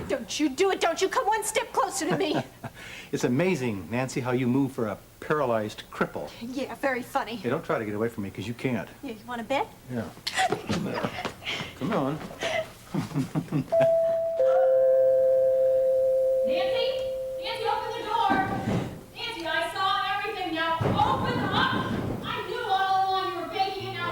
Don't you do it. Don't you come one step closer to me. It's amazing, Nancy, how you move for a paralyzed cripple. Yeah, very funny. Hey, don't try to get away from me, because you can't. Yeah, you want to bet? Yeah. Come on. Nancy? Nancy, open the door! Nancy, I saw everything. Now open up! I knew all along you were baking it now.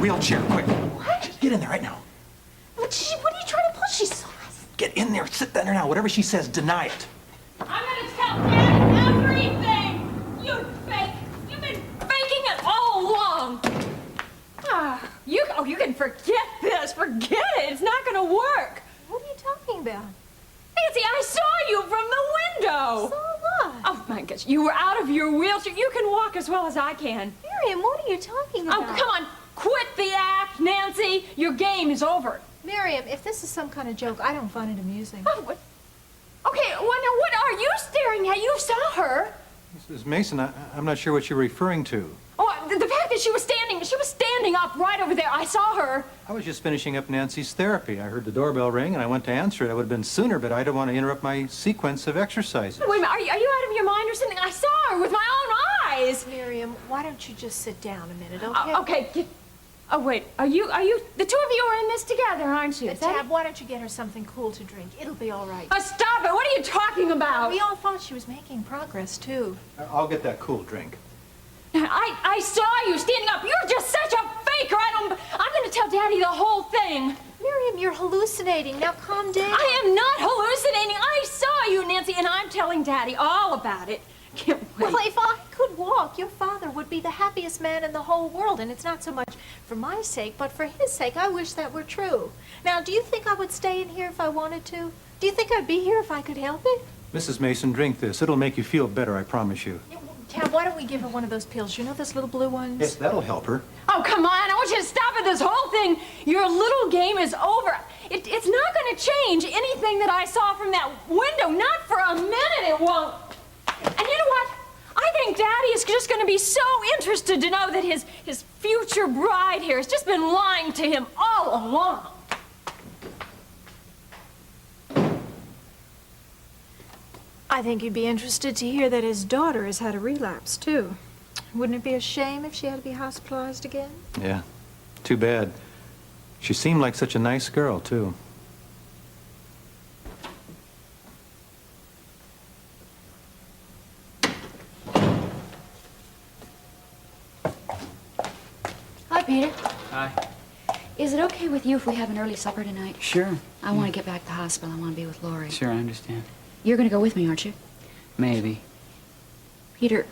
Wheelchair, quick. What? Get in there right now. What are you trying to pull? She's so nice. Get in there. Sit there now. Whatever she says, deny it. I'm gonna tell Dad everything! You fake! You've been faking it all along! You can forget this. Forget it. It's not gonna work. What are you talking about? Nancy, I saw you from the window! So what? Oh my gosh, you were out of your wheelchair. You can walk as well as I can. Miriam, what are you talking about? Oh, come on. Quit the act, Nancy. Your game is over. Miriam, if this is some kind of joke, I don't find it amusing. Oh, what? Okay, well, now what are you staring at? You saw her. Mrs. Mason, I'm not sure what you're referring to. Oh, the fact that she was standing up right over there. I saw her. I was just finishing up Nancy's therapy. I heard the doorbell ring, and I went to answer it. I would have been sooner, but I don't want to interrupt my sequence of exercises. Wait a minute. Are you out of your mind or something? I saw her with my own eyes. Miriam, why don't you just sit down a minute, okay? Okay. Oh, wait. Are you, the two of you are in this together, aren't you? Tab, why don't you get her something cool to drink? It'll be all right. Stop it. What are you talking about? We all thought she was making progress, too. I'll get that cool drink. I saw you standing up. You're just such a faker. I'm going to tell Daddy the whole thing. Miriam, you're hallucinating. Now calm down. I am not hallucinating. I saw you, Nancy, and I'm telling Daddy all about it. Can't wait. Well, if I could walk, your father would be the happiest man in the whole world, and it's not so much for my sake, but for his sake. I wish that were true. Now, do you think I would stay in here if I wanted to? Do you think I'd be here if I could help it? Mrs. Mason, drink this. It'll make you feel better, I promise you. Tab, why don't we give her one of those pills? You know those little blue ones? Yes, that'll help her. Oh, come on. I want you to stop at this whole thing. Your little game is over. It's not going to change anything that I saw from that window. Not for a minute it won't. And you know what? I think Daddy is just going to be so interested to know that his future bride here has just been lying to him all along. I think you'd be interested to hear that his daughter has had a relapse, too. Wouldn't it be a shame if she had to be hospitalized again? Yeah, too bad. She seemed like such a nice girl, too. Hi, Peter. Hi. Is it okay with you if we have an early supper tonight? Sure. I want to get back to the hospital. I want to be with Lori. Sure, I understand. You're going to go with me, aren't you? Maybe. Peter,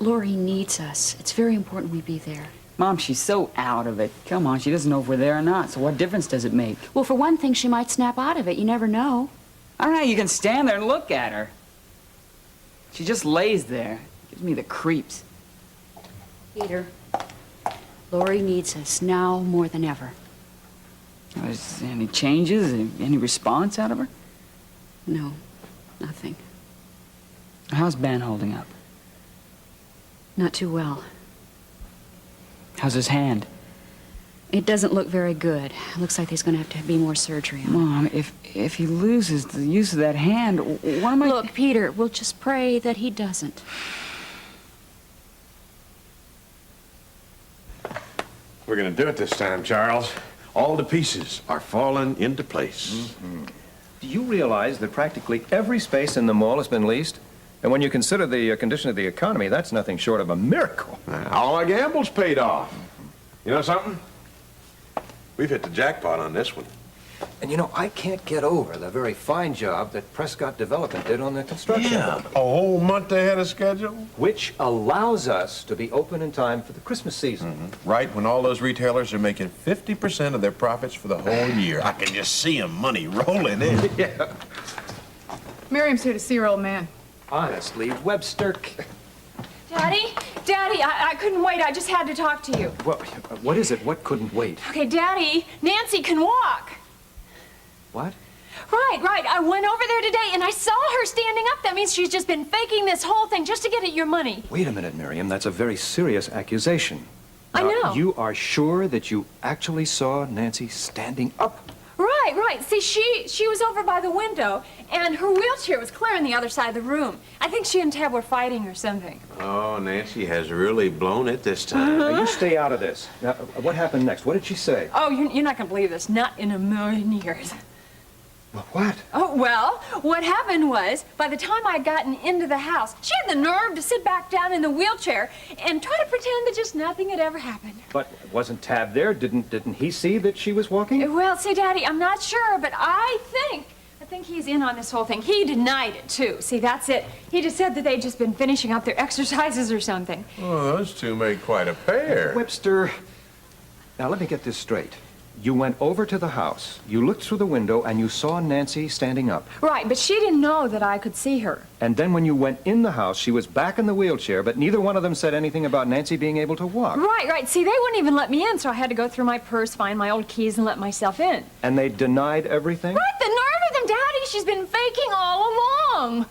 Lori needs us. It's very important we be there. Mom, she's so out of it. Come on, she doesn't know if we're there or not, so what difference does it make? Well, for one thing, she might snap out of it. You never know. All right, you can stand there and look at her. She just lays there. Gives me the creeps. Peter, Lori needs us now more than ever. Is there any changes? Any response out of her? No, nothing. How's Ben holding up? Not too well. How's his hand? It doesn't look very good. It looks like there's going to have to be more surgery on it. Mom, if he loses the use of that hand, what am I... Look, Peter, we'll just pray that he doesn't. We're gonna do it this time, Charles. All the pieces are falling into place. Do you realize that practically every space in the mall has been leased? And when you consider the condition of the economy, that's nothing short of a miracle. All our gambles paid off. You know something? We've hit the jackpot on this one. And you know, I can't get over the very fine job that Prescott Development did on the construction. A whole month ahead of schedule. Which allows us to be open in time for the Christmas season. Right when all those retailers are making 50% of their profits for the whole year. I can just see them money rolling in. Yeah. Miriam's here to see her old man. Honestly, Webster. Daddy? Daddy, I couldn't wait. I just had to talk to you. Well, what is it? What couldn't wait? Okay, Daddy, Nancy can walk. What? Right. I went over there today and I saw her standing up. That means she's just been faking this whole thing just to get at your money. Wait a minute, Miriam. That's a very serious accusation. I know. You are sure that you actually saw Nancy standing up? Right. See, she was over by the window, and her wheelchair was clear on the other side of the room. I think she and Tab were fighting or something. Oh, Nancy has really blown it this time. Now, you stay out of this. Now, what happened next? What did she say? Oh, you're not going to believe this. Not in a million years. Well, what? Oh, well, what happened was, by the time I'd gotten into the house, she had the nerve to sit back down in the wheelchair and try to pretend that just nothing had ever happened. But wasn't Tab there? Didn't he see that she was walking? Well, see, Daddy, I'm not sure, but I think he's in on this whole thing. He denied it, too. See, that's it. He just said that they'd just been finishing up their exercises or something. Oh, those two make quite a pair. Webster, now let me get this straight. You went over to the house, you looked through the window, and you saw Nancy standing up. Right, but she didn't know that I could see her. And then when you went in the house, she was back in the wheelchair, but neither one of them said anything about Nancy being able to walk. Right. See, they wouldn't even let me in, so I had to go through my purse, find my old keys, and let myself in. And they denied everything? Right, the nerve of them, Daddy! She's been faking all along.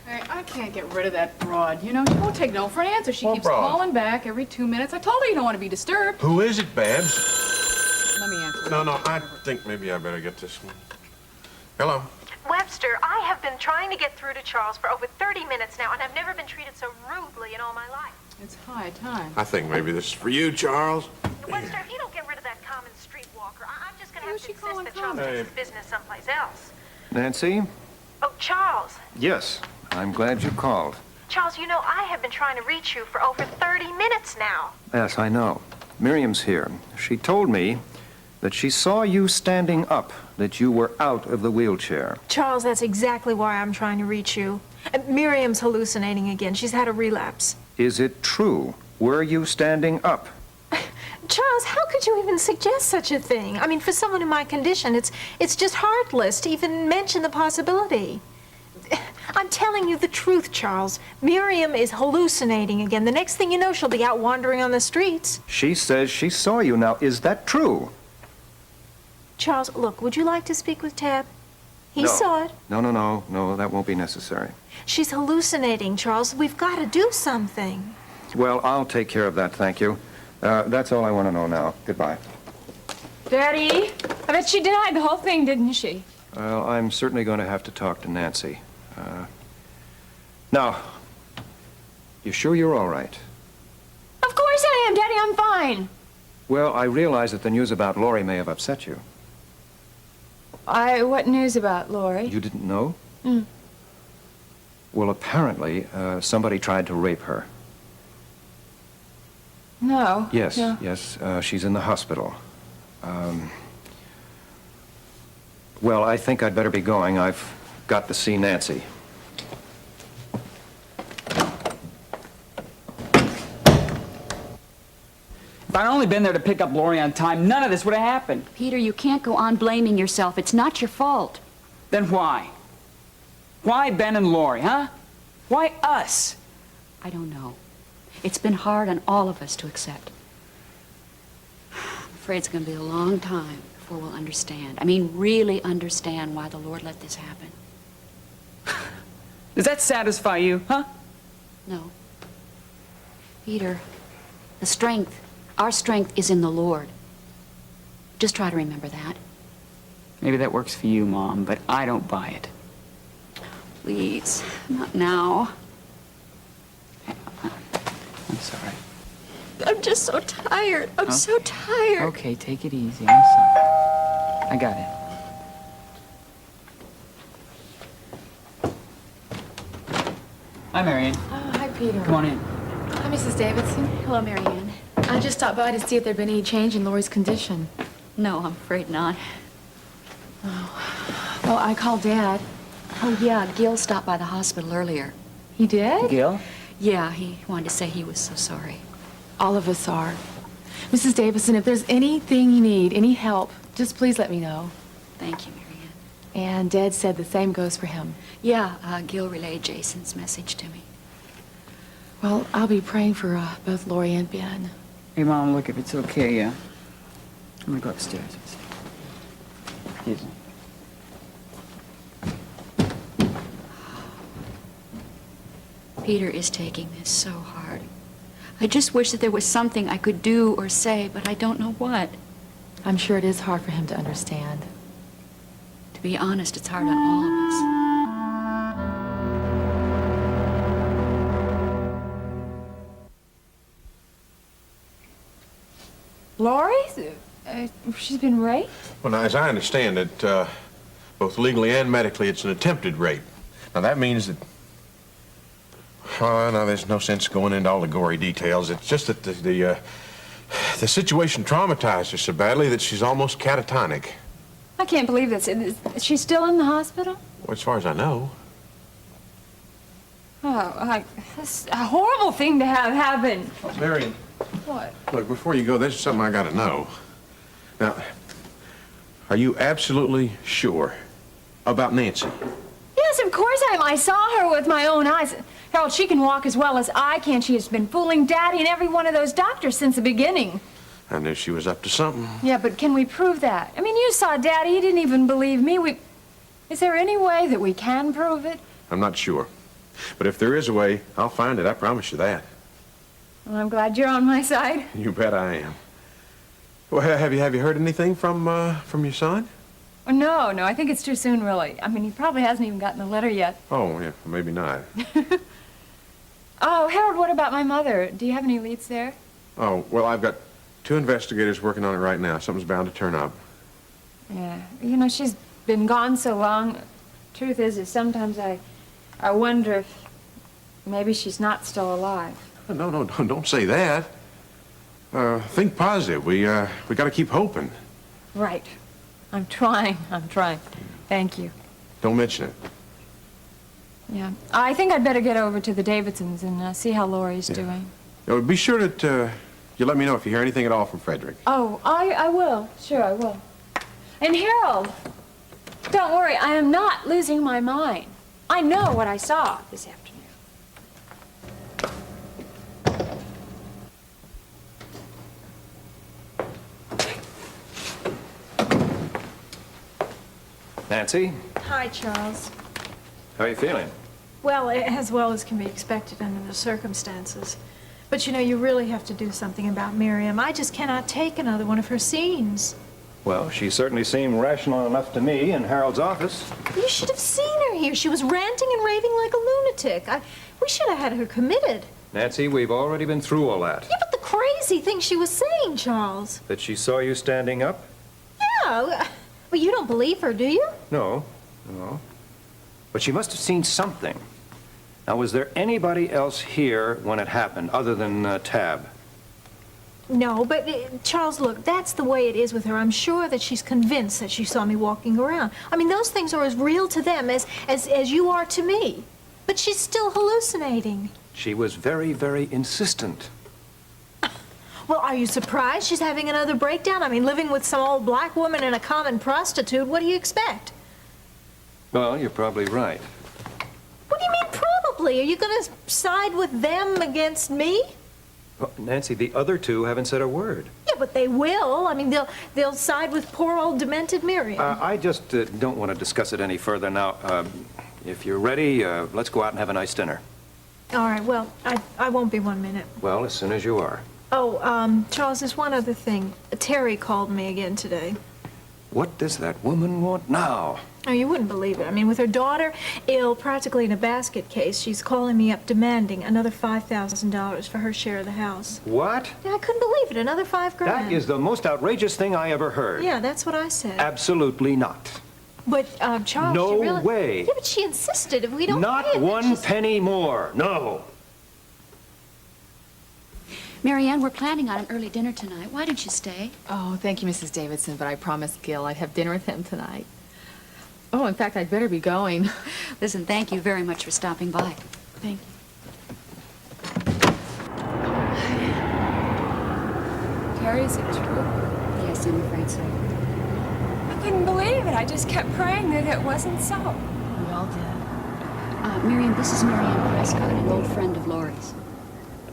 Hey, I can't get rid of that broad. You know, she won't take no for an answer. She What keeps broad? calling back every 2 minutes. I told her you don't want to be disturbed. Who is it, Babs? Let me answer. No, I think maybe I better get this one. Hello. Webster, I have been trying to get through to Charles for over 30 minutes now, and I've never been treated so rudely in all my life. It's high time. I think maybe this is for you, Charles. Webster, if you don't get rid of that common streetwalker, I'm just going to have Who's to she insist calling that Charles common? takes his business someplace else. Nancy? Oh, Charles. Yes. I'm glad you called. Charles, you know, I have been trying to reach you for over 30 minutes now. Yes, I know. Miriam's here. She told me that she saw you standing up, that you were out of the wheelchair. Charles, that's exactly why I'm trying to reach you. Miriam's hallucinating again. She's had a relapse. Is it true? Were you standing up? Charles, how could you even suggest such a thing? I mean, for someone in my condition, it's just heartless to even mention the possibility. I'm telling you the truth, Charles. Miriam is hallucinating again. The next thing you know, she'll be out wandering on the streets. She says she saw you. Now, is that true? Charles, look, would you like to speak with Tab? He No. saw it. No, that won't be necessary. She's hallucinating, Charles. We've got to do something. Well, I'll take care of that, thank you. That's all I want to know now. Goodbye. Daddy, I bet she denied the whole thing, didn't she? Well, I'm certainly going to have to talk to Nancy. Now, you sure you're all right? Of course I am, Daddy. I'm fine. Well, I realize that the news about Lori may have upset you. What news about Lori? You didn't know? Well, apparently, somebody tried to rape her. No. Yes, No. yes, she's in the hospital. Well, I think I'd better be going. I've got to see Nancy. If I'd only been there to pick up Lori on time, none of this would have happened. Peter, you can't go on blaming yourself. It's not your fault. Then why? Why Ben and Lori, huh? Why us? I don't know. It's been hard on all of us to accept. I'm afraid it's going to be a long time before we'll understand. I mean, really understand why the Lord let this happen. Does that satisfy you, huh? No. Peter, our strength is in the Lord. Just try to remember that. Maybe that works for you, Mom, but I don't buy it. Please, not now. I'm sorry. I'm just so tired. I'm so tired. Okay, take it easy. I'm sorry. I got it. Hi, Marion. Oh, hi, Peter. Come on in. Hi, Mrs. Davidson. Hello, Marianne. I just stopped by to see if there'd been any change in Lori's condition. No, I'm afraid not. Well, I called Dad. Oh, yeah, Gil stopped by the hospital earlier. He did? Gil? Yeah, he wanted to say he was so sorry. All of us are. Mrs. Davidson, if there's anything you need, any help, just please let me know. Thank you, Marianne. And Dad said the same goes for him. Yeah, Gil relayed Jason's message to me. Well, I'll be praying for both Lori and Ben. Hey, Mom, look, if it's okay, I'm gonna go upstairs. Excuse me. Peter is taking this so hard. I just wish that there was something I could do or say, but I don't know what. I'm sure it is hard for him to understand. To be honest, it's hard on all of us. Lori? She's been raped? Well, now, as I understand it, both legally and medically, it's an attempted rape. Now, that means that... Oh, no, there's no sense going into all the gory details. It's just that the situation traumatized her so badly that she's almost catatonic. I can't believe this. Is she still in the hospital? Well, as far as I know. Oh, that's a horrible thing to have happen. Marion. What? Look, before you go, there's something I gotta know. Now, are you absolutely sure about Nancy? Yes, of course I am. I saw her with my own eyes. Harold, she can walk as well as I can. She has been fooling Daddy and every one of those doctors since the beginning. I knew she was up to something. Yeah, but can we prove that? I mean, you saw Daddy. He didn't even believe me. Is there any way that we can prove it? I'm not sure. But if there is a way, I'll find it. I promise you that. Well, I'm glad you're on my side. You bet I am. Well, have you heard anything from your son? Oh, no, I think it's too soon, really. I mean, he probably hasn't even gotten the letter yet. Oh, yeah, maybe not. Oh, Harold, what about my mother? Do you have any leads there? Oh, well, I've got 2 investigators working on it right now. Something's bound to turn up. Yeah, you know, she's been gone so long. Truth is sometimes I wonder if maybe she's not still alive. No, don't say that. Think positive. We got to keep hoping. Right. I'm trying. Thank you. Don't mention it. Yeah. I think I'd better get over to the Davidsons and see how Lori's doing. Be sure that you let me know if you hear anything at all from Frederick. Oh, I will. Sure, I will. And Harold, don't worry. I am not losing my mind. I know what I saw this afternoon. Nancy, Hi, Charles. how are you feeling? Well, as well as can be expected under the circumstances. But you know, you really have to do something about Miriam. I just cannot take another one of her scenes. Well, she certainly seemed rational enough to me in Harold's office. You should have seen her here. She was ranting and raving like a lunatic. We should have had her committed. Nancy, we've already been through all that. Yeah, but the crazy thing she was saying, Charles. That she saw you standing up? Yeah. Well, you don't believe her, do you? No. But she must have seen something. Now, was there anybody else here when it happened, other than Tab? No, but Charles, look, that's the way it is with her. I'm sure that she's convinced that she saw me walking around. I mean, those things are as real to them as you are to me. But she's still hallucinating. She was very, very insistent. Well, are you surprised she's having another breakdown? I mean, living with some old black woman and a common prostitute, what do you expect? Well, you're probably right. What do you mean, probably? Are you going to side with them against me? Well, Nancy, the other two haven't said a word. Yeah, but they will. I mean, they'll side with poor old demented Miriam. I just don't want to discuss it any further now. If you're ready, let's go out and have a nice dinner. All right, well, I won't be 1 minute. Well, as soon as you are. Oh, Charles, there's one other thing. Terry called me again today. What does that woman want now? Oh, you wouldn't believe it. I mean, with her daughter ill, practically in a basket case, she's calling me up demanding another $5,000 for her share of the house. What? Yeah, I couldn't believe it. Another $5 grand. That is the most outrageous thing I ever heard. Yeah, that's what I said. Absolutely not. But, Charles, No you really... way. Yeah, but she insisted, and we don't Not pay, and then one she's- penny more. No. Marianne, we're planning on an early dinner tonight. Why don't you stay? Oh, thank you, Mrs. Davidson, but I promised Gil I'd have dinner with him tonight. Oh, in fact, I'd better be going. Listen, thank you very much for stopping by. Thank you. Terry, is it true? Yes, I'm afraid so. I couldn't believe it. I just kept praying that it wasn't so. We all did. Miriam, this is Marianne Prescott, an old friend of Laurie's.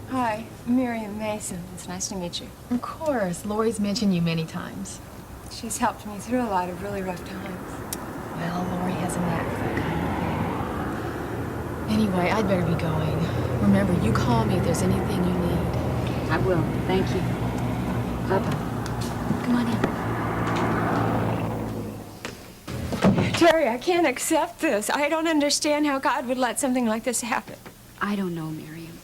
Hi, Miriam Mason. It's nice to meet you. Of course. Lori's mentioned you many times. She's helped me through a lot of really rough times. Well, Lori has a knack for that kind of thing. Anyway, I'd better be going. Remember, you call me if there's anything you need. I will. Thank you. Bye-bye. Come on in. Terry, I can't accept this. I don't understand how God would let something like this happen. I don't know, Miriam.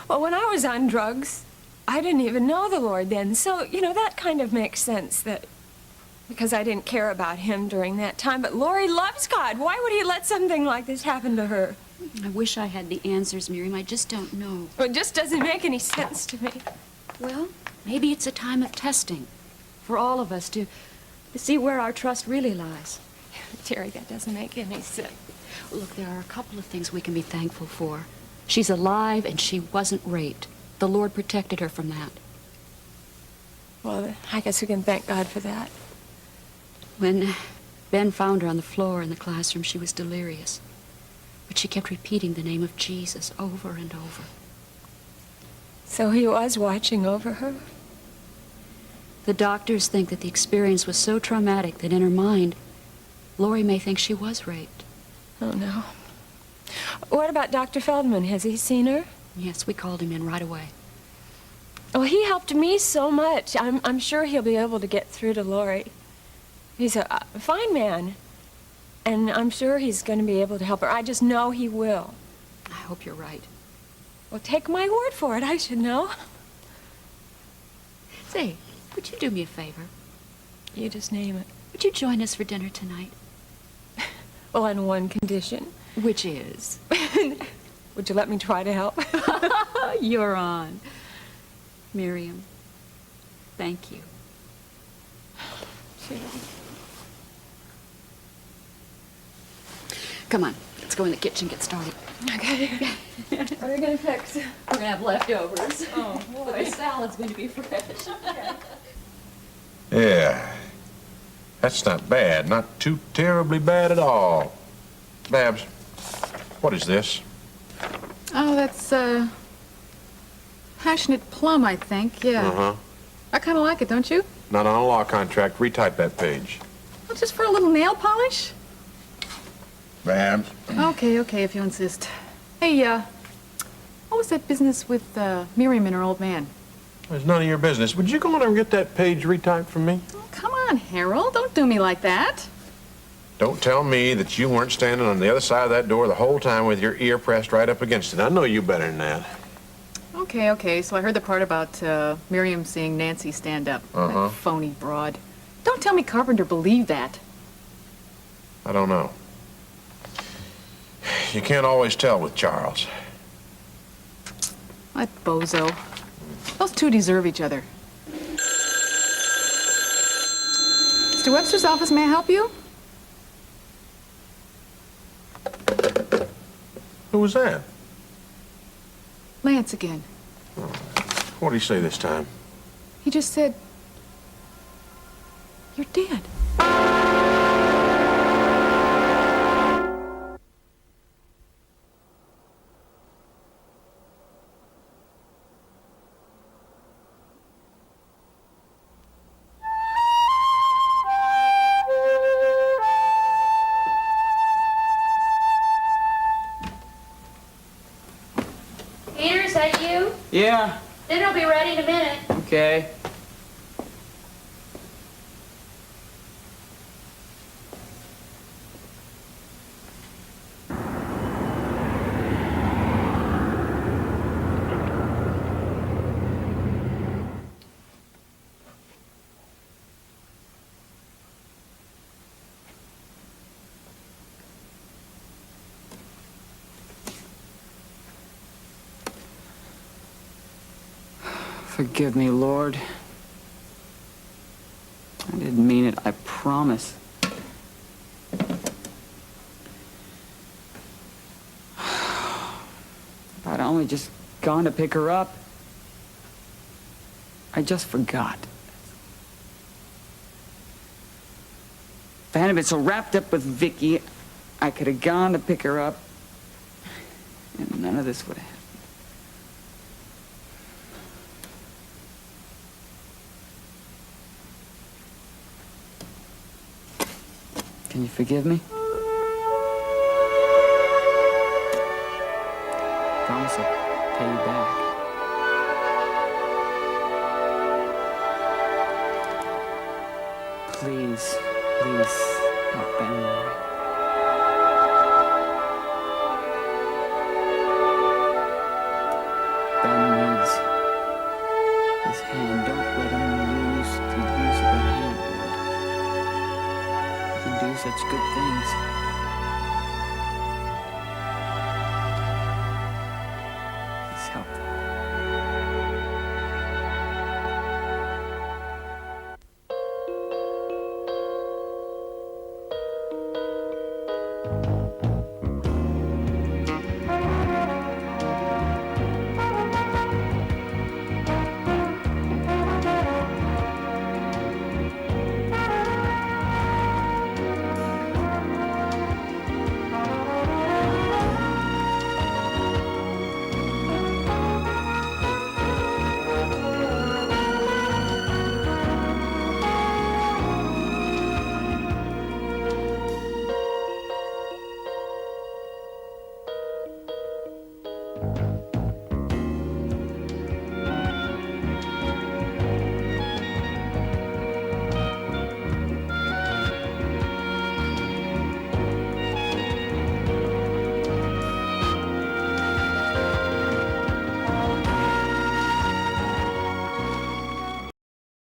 Well, when I was on drugs, I didn't even know the Lord then. So, that kind of makes sense that because I didn't care about him during that time. But Lori loves God. Why would he let something like this happen to her? I wish I had the answers, Miriam. I just don't know. Well, it just doesn't make any sense to me. Well, maybe it's a time of testing for all of us to see where our trust really lies. Terry, that doesn't make any sense. Look, there are a couple of things we can be thankful for. She's alive and she wasn't raped. The Lord protected her from that. Well, I guess we can thank God for that. When Ben found her on the floor in the classroom, she was delirious. But she kept repeating the name of Jesus over and over. So he was watching over her? The doctors think that the experience was so traumatic that in her mind, Lori may think she was raped. Oh, no. What about Dr. Feldman? Has he seen her? Yes, we called him in right away. Well, he helped me so much. I'm sure he'll be able to get through to Lori. He's a fine man, and I'm sure he's going to be able to help her. I just know he will. I hope you're right. Well, take my word for it. I should know. Say, would you do me a favor? You just name it. Would you join us for dinner tonight? Well, on one condition. Which is? Would you let me try to help? You're on. Miriam, thank you. Come on, let's go in the kitchen and get started. Okay. What are we going to fix? We're gonna have leftovers. Oh, But the salad's gonna be fresh. Yeah. That's not bad. Not too terribly bad at all. Babs, what is this? Oh, that's, passionate plum, I think, yeah. Uh-huh. I kind of like it, don't you? Not on a law contract. Retype that page. Well, just for a little nail polish? Babs. Okay, if you insist. Hey, what was that business with, Miriam and her old man? It's none of your business. Would you go in there and get that page retyped for me? Oh, come on, Harold, don't do me like that. Don't tell me that you weren't standing on the other side of that door the whole time with your ear pressed right up against it. I know you better than that. Okay, so I heard the part about, Miriam seeing Nancy stand up. Uh-huh. That phony broad. Don't tell me Carpenter believed that. I don't know. You can't always tell with Charles. That bozo. Those two deserve each other. Mr. Webster's office, may I help you? Who was that? Lance again. What did he say this time? He just said, "You're dead." Peter, is that you? Yeah, Dinner'll be ready in a minute. okay. Forgive me, Lord. I didn't mean it, I promise. If I'd only just gone to pick her up. I just forgot. If I hadn't been so wrapped up with Vicky, I could have gone to pick her up, and none of this would have happened. Can you forgive me? Promise I'll pay you back. Please, please, help Ben and Mary. Ben needs his hand. Don't let him lose the use of that hand, Lord. He can do such good things.